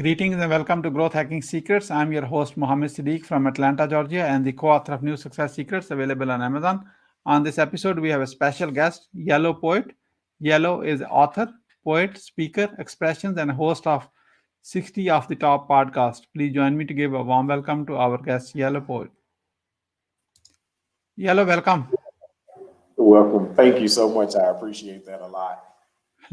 Greetings and welcome to Growth Hacking Secrets. I'm your host Mohammed Siddique from Atlanta, Georgia, and the co-author of New Success Secrets available on Amazon. On this episode, we have a special guest, Yehloe Poet. Yehloe is author, poet, speaker, expressions, and host of 60 of the Top podcast. Please join me to give a warm welcome to our guest, Yehloe Poet. Yehloe, welcome. Welcome. Thank you so much. I appreciate that a lot.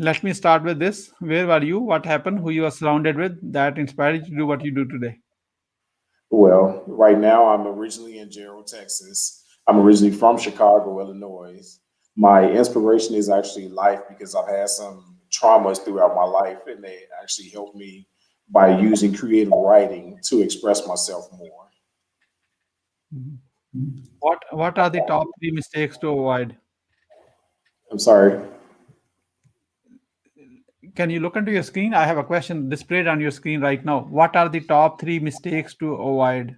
Let me start with this. Where were you? What happened? Who you were surrounded with that inspired you to do what you do today? Well, right now I'm originally in Gerald, Texas. I'm originally from Chicago, Illinois. My inspiration is actually life because I've had some traumas throughout my life and they actually helped me by using creative writing to express myself more. Mhm. What are the top three mistakes to avoid? I'm sorry. Can you look into your screen? I have a question displayed on your screen right now. What are the top three mistakes to avoid?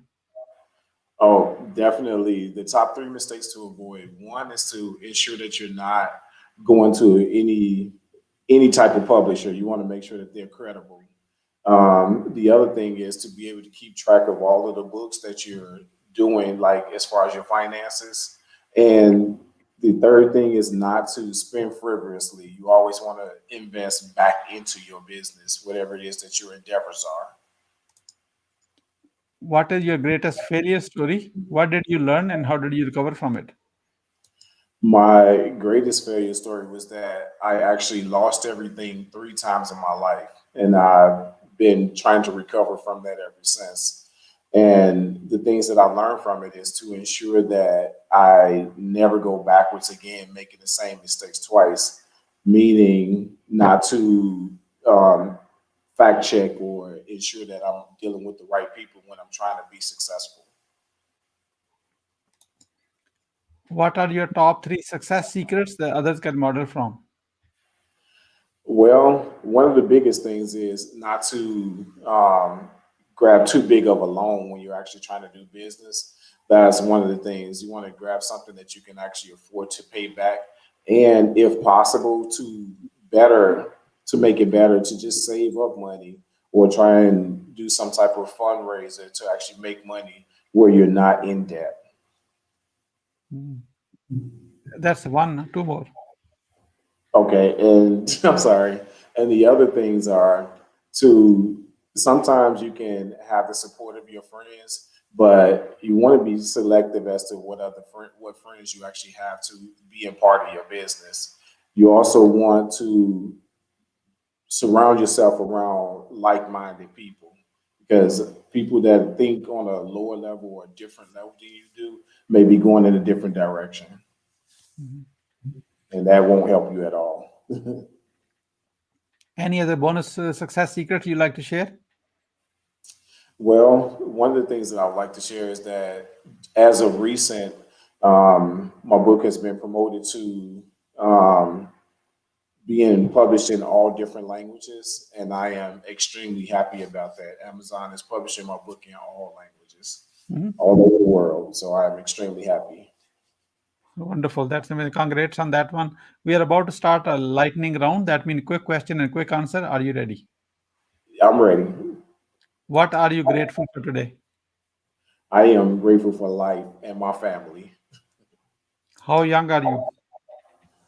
Oh, definitely. The top three mistakes to avoid. One is to ensure that you're not going to any type of publisher. You want to make sure that they're credible. The other thing is to be able to keep track of all of the books that you're doing, like as far as your finances. And the third thing is not to spend frivolously. You always want to invest back into your business, whatever it is that your endeavors are. What is your greatest failure story? What did you learn and how did you recover from it? My greatest failure story was that I actually lost everything three times in my life, and I've been trying to recover from that ever since. And the things that I learned from it is to ensure that I never go backwards again, making the same mistakes twice, meaning not to fact check or ensure that I'm dealing with the right people when I'm trying to be successful. What are your top three success secrets that others can model from? Well, one of the biggest things is not to grab too big of a loan when you're actually trying to do business. That's one of the things. You want to grab something that you can actually afford to pay back, and if possible, better to make it better to just save up money or try and do some type of fundraiser to actually make money where you're not in debt. Mm. That's one, two more. Okay, and I'm sorry. And the other things are to sometimes you can have the support of your friends, but you want to be selective as to what friends you actually have to be a part of your business. You also want to surround yourself around like-minded people because people that think on a lower level or a different level than you do may be going in a different direction, Mhm. and that won't help you at all. Any other bonus success secret you like to share? Well, one of the things that I would like to share is that as of recent, my book has been promoted to um, being published in all different languages, and I am extremely happy about that. Amazon is publishing my book in all languages, Mhm. all over the world, so I'm extremely happy. Wonderful. That's amazing. Congrats on that one. We are about to start a lightning round. That means quick question and quick answer. Are you ready? I'm ready. What are you grateful for today? I am grateful for life and my family. How young are you?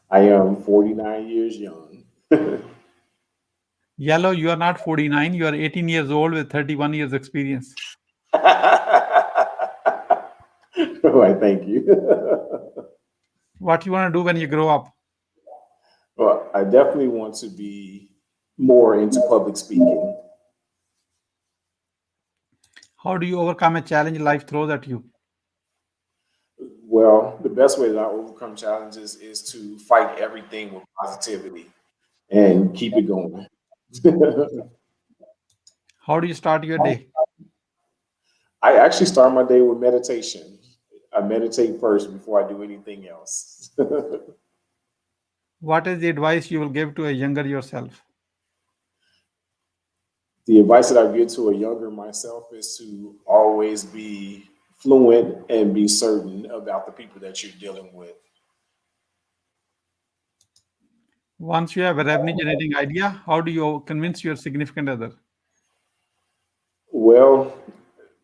I am 49 years young. Yellow, you are not 49. You are 18 years old with 31 years experience. Why, thank you. What you want to do when you grow up? Well, I definitely want to be more into public speaking. How do you overcome a challenge life throws at you? Well, the best way that I overcome challenges is to fight everything with positivity and keep it going. How do you start your day? I actually start my day with meditation. I meditate first before I do anything else. What is the advice you will give to a younger yourself? The advice that I give to a younger myself is to always be fluent and be certain about the people that you're dealing with. Once you have a revenue generating idea, how do you convince your significant other? Well,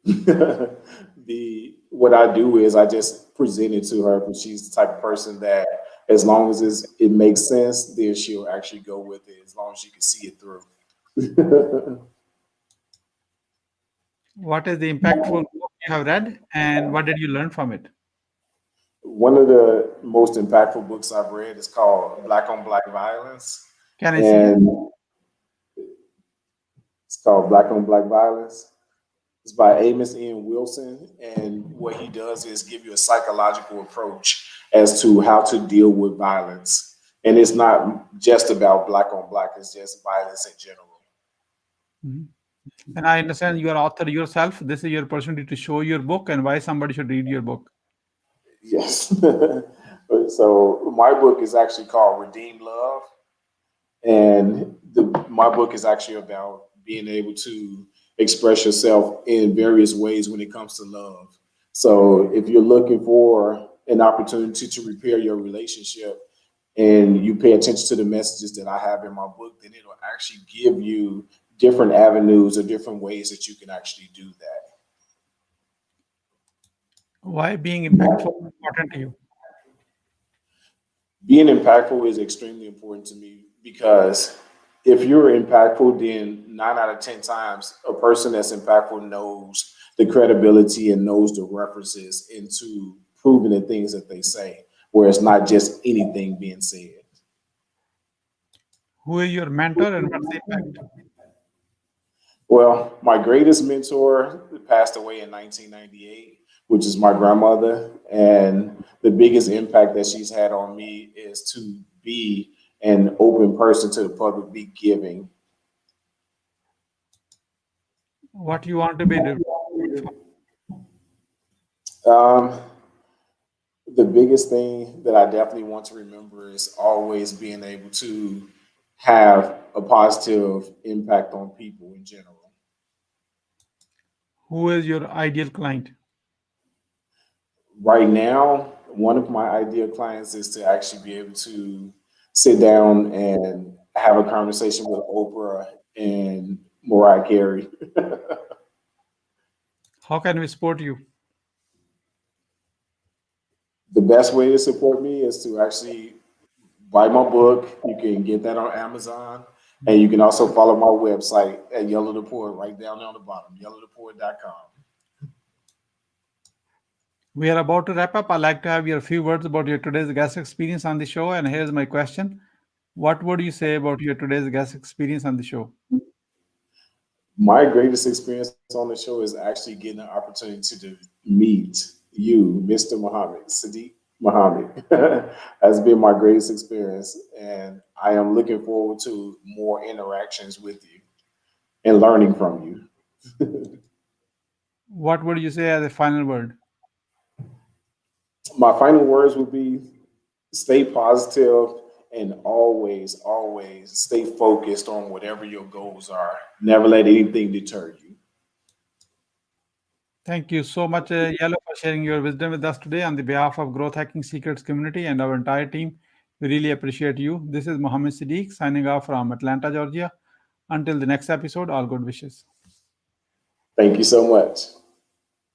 the what I do is I just present it to her, but she's the type of person that as long as it makes sense, then she'll actually go with it as long as she can see it through. What is the impactful book you have read, and what did you learn from it? One of the most impactful books I've read is called Black on Black Violence, Can I see it? and it's called Black on Black Violence. It's by Amos N. Wilson, and what he does is give you a psychological approach as to how to deal with violence. And it's not just about black on black; it's just violence in general. Mhm. And I understand you are author yourself. This is your opportunity to show your book and why somebody should read your book. Yes. So my book is actually called Redeem Love, and my book is actually about being able to express yourself in various ways when it comes to love. So if you're looking for an opportunity to repair your relationship and you pay attention to the messages that I have in my book, then it'll actually give you different avenues or different ways that you can actually do that. Why being impactful is important to you? Being impactful is extremely important to me because if you're impactful, then 9 out of 10 times, a person that's impactful knows the credibility and knows the references into proving the things that they say, where it's not just anything being said. Who is your mentor and what's the impact? Well, my greatest mentor passed away in 1998, which is my grandmother. And the biggest impact that she's had on me is to be an open person to the public, be giving. What you want to be remembered for? Um, the biggest thing that I definitely want to remember is always being able to have a positive impact on people in general. Who is your ideal client? Right now, one of my ideal clients is to actually be able to sit down and have a conversation with Oprah and Mariah Carey. How can we support you? The best way to support me is to actually buy my book. You can get that on Amazon. And you can also follow my website at Yellow the Poet right down on the bottom, yellowthepoet.com. We are about to wrap up. I'd like to have your few words about your today's guest experience on the show. And here's my question. What would you say about your today's guest experience on the show? My greatest experience on the show is actually getting an opportunity to meet you, Mr. Muhammad, Siddique Muhammad. Has been my greatest experience, and I am looking forward to more interactions with you and learning from you. What would you say as a final word? My final words would be stay positive and always, always stay focused on whatever your goals are. Never let anything deter you. Thank you so much, Yellow, for sharing your wisdom with us today on the behalf of Growth Hacking Secrets community and our entire team. We really appreciate you. This is Mohammed Siddique signing off from Atlanta, Georgia. Until the next episode, all good wishes. Thank you so much.